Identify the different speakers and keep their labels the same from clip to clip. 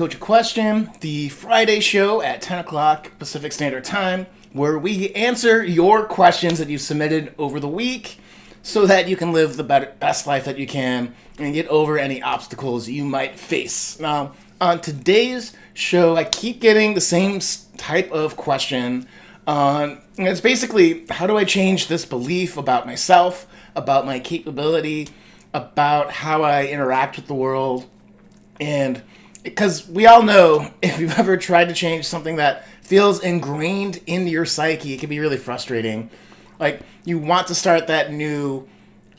Speaker 1: Coach Question, the Friday show at 10 o'clock Pacific Standard Time, where we answer your questions that you've submitted over the week so that you can live the best life that you can and get over any obstacles you might face. Now, on today's show, I keep getting the same type of question. And it's basically, how do I change this belief about myself, about my capability, about how I interact with the world? And because we all know, if you've ever tried to change something that feels ingrained into your psyche, it can be really frustrating. Like, you want to start that new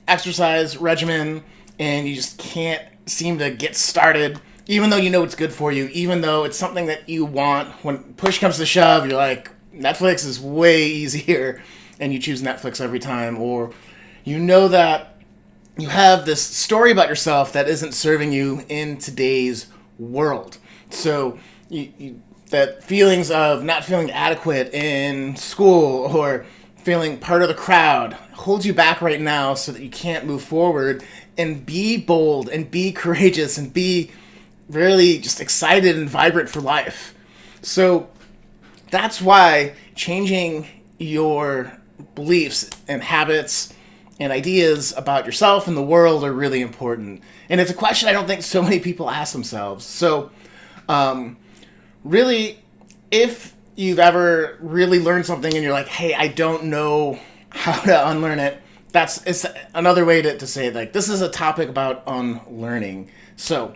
Speaker 1: exercise regimen, and you just can't seem to get started, even though you know it's good for you, even though it's something that you want. When push comes to shove, you're like, Netflix is way easier, and you choose Netflix every time. Or you know that you have this story about yourself that isn't serving you in today's world. So that feelings of not feeling adequate in school or feeling part of the crowd holds you back right now so that you can't move forward and be bold and be courageous and be really just excited and vibrant for life. So that's why changing your beliefs and habits and ideas about yourself and the world are really important. And it's a question I don't think so many people ask themselves. So, really, if you've ever really learned something and you're like, hey, I don't know how to unlearn it, it's another way to say it. Like, this is a topic about unlearning. So,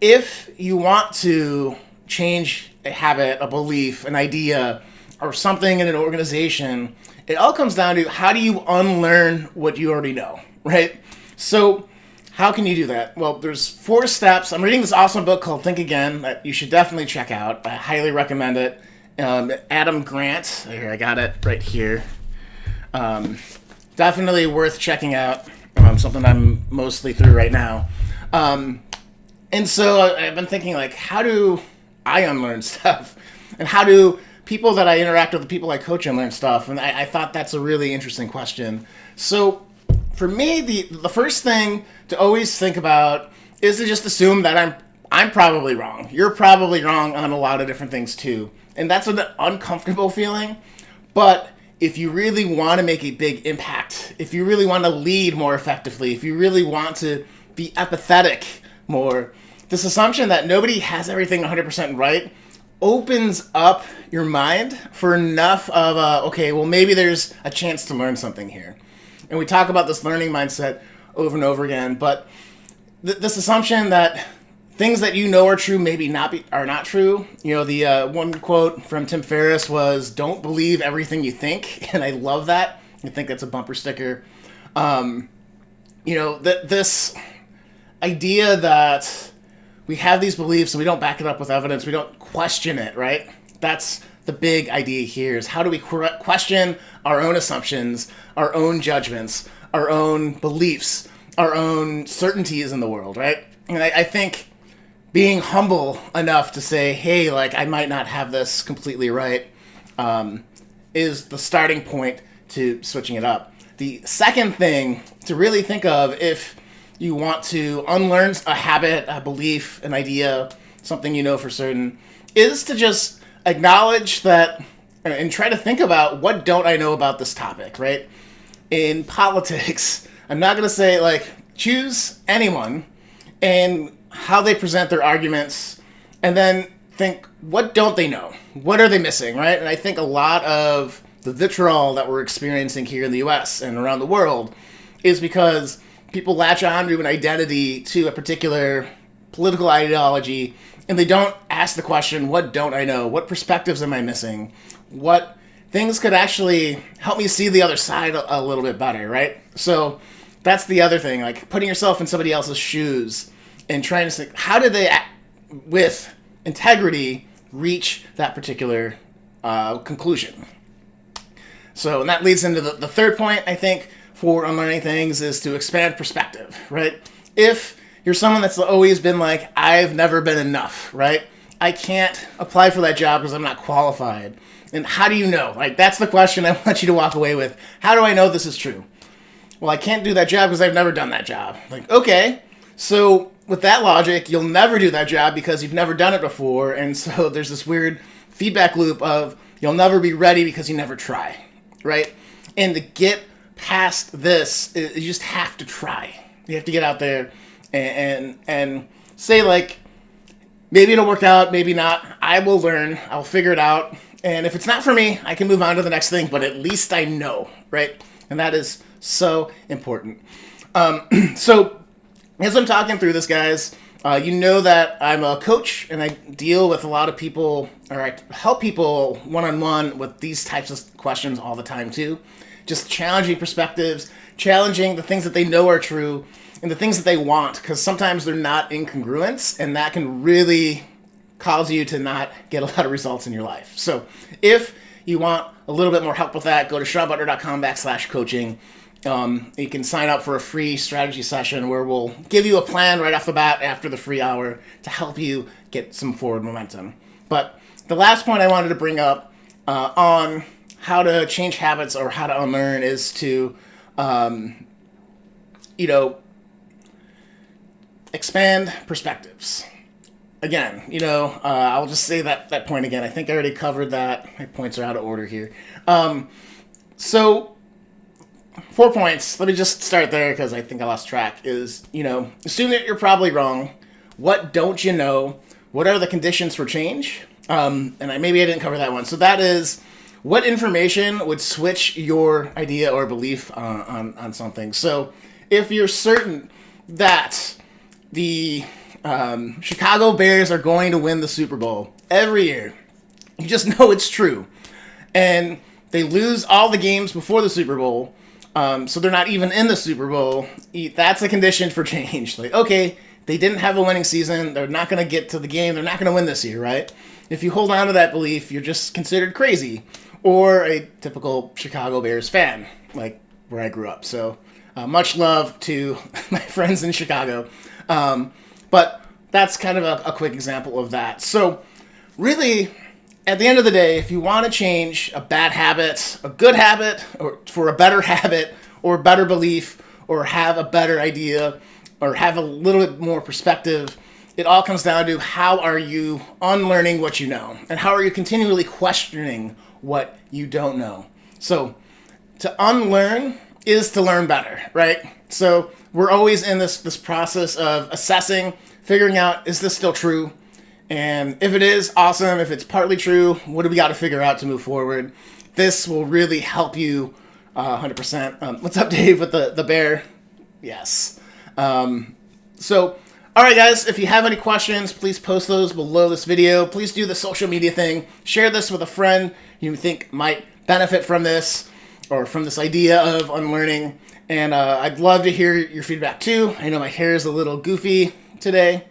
Speaker 1: if you want to change a habit, a belief, an idea, or something in an organization, it all comes down to, how do you unlearn what you already know, right? So how can you do that? Well, there's 4 steps. I'm reading this awesome book called Think Again that you should definitely check out. I highly recommend it. Adam Grant, here, I got it right here. Definitely worth checking out. Something I'm mostly through right now. And so I've been thinking, like, how do I unlearn stuff? And how do people that I interact with, the people I coach, unlearn stuff? And I thought that's a really interesting question. So for me, the first thing to always think about is to just assume that I'm probably wrong. You're probably wrong on a lot of different things too. And that's an uncomfortable feeling. But if you really want to make a big impact, if you really want to lead more effectively, if you really want to be empathetic more, this assumption that nobody has everything 100% right opens up your mind for enough of okay, well, maybe there's a chance to learn something here. And we talk about this learning mindset over and over again, but this assumption that things that you know are true maybe are not true. You know, the one quote from Tim Ferriss was, "Don't believe everything you think," and I love that. I think that's a bumper sticker. This idea that we have these beliefs and we don't back it up with evidence, we don't question it, right? That's the big idea here, is how do we question our own assumptions, our own judgments, our own beliefs, our own certainties in the world, right? And I think being humble enough to say, hey, like, I might not have this completely right, is the starting point to switching it up. The second thing to really think of, if you want to unlearn a habit, a belief, an idea, something you know for certain, is to just acknowledge that and try to think about, what don't I know about this topic, right? In politics, I'm not going to say, like, choose anyone and how they present their arguments, and then think, what don't they know? What are they missing, right? And I think a lot of the vitriol that we're experiencing here in the US and around the world is because people latch on to an identity, to a particular political ideology, and they don't ask the question, what don't I know? What perspectives am I missing? What things could actually help me see the other side a little bit better, right? So that's the other thing, like putting yourself in somebody else's shoes and trying to think, how did they, with integrity, reach that particular conclusion? So, and that leads into the third point, I think, for unlearning things, is to expand perspective, right? If you're someone that's always been like, I've never been enough, right? I can't apply for that job because I'm not qualified. And how do you know? Like, that's the question I want you to walk away with. How do I know this is true? Well, I can't do that job because I've never done that job. Like, okay, so with that logic, you'll never do that job because you've never done it before. And so there's this weird feedback loop of you'll never be ready because you never try, right? And to get past this, you just have to try. You have to get out there and say, like, maybe it'll work out, maybe not. I will learn. I'll figure it out. And if it's not for me, I can move on to the next thing, but at least I know, right? And that is so important. So as I'm talking through this, guys, you know that I'm a coach and I deal with a lot of people, or I help people one-on-one with these types of questions all the time too. Just challenging perspectives, challenging the things that they know are true and the things that they want, because sometimes they're not in congruence, and that can really cause you to not get a lot of results in your life. So if you want a little bit more help with that, go to SeanButler.com/coaching. You can sign up for a free strategy session where we'll give you a plan right off the bat after the free hour to help you get some forward momentum. But the last point I wanted to bring up on how to change habits or how to unlearn is to, expand perspectives. Again, I'll just say that point again. I think I already covered that. My points are out of order here. So 4 points. Let me just start there because I think I lost track. Is, assume that you're probably wrong. What don't you know? What are the conditions for change? Maybe I didn't cover that one. So that is, what information would switch your idea or belief on something? So if you're certain that the Chicago Bears are going to win the Super Bowl every year, you just know it's true, and they lose all the games before the Super Bowl, so they're not even in the Super Bowl, that's a condition for change. Like, okay, they didn't have a winning season, they're not going to get to the game, they're not going to win this year, right? If you hold on to that belief, you're just considered crazy, or a typical Chicago Bears fan, like where I grew up. So much love to my friends in Chicago. But that's kind of a quick example of that. So really, at the end of the day, if you want to change a bad habit, a good habit, or for a better habit, or better belief, or have a better idea, or have a little bit more perspective, it all comes down to how are you unlearning what you know, and how are you continually questioning what you don't know. So to unlearn is to learn better, right? So we're always in this process of assessing, figuring out, is this still true? And if it is, awesome. If it's partly true, what do we got to figure out to move forward? This will really help you 100%. What's up, Dave, with the bear? Yes. So, all right, guys, if you have any questions, please post those below this video. Please do the social media thing. Share this with a friend you think might benefit from this or from this idea of unlearning. And I'd love to hear your feedback, too. I know my hair is a little goofy today.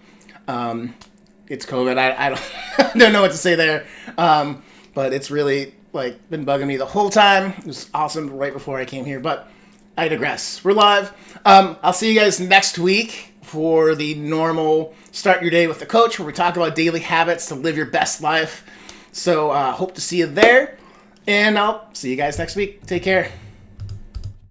Speaker 1: It's COVID. I don't, I don't know what to say there. But it's really been bugging me the whole time. It was awesome right before I came here, but I digress. We're live. I'll see you guys next week for the normal Start Your Day with the Coach, where we talk about daily habits to live your best life. So hope to see you there, and I'll see you guys next week. Take care.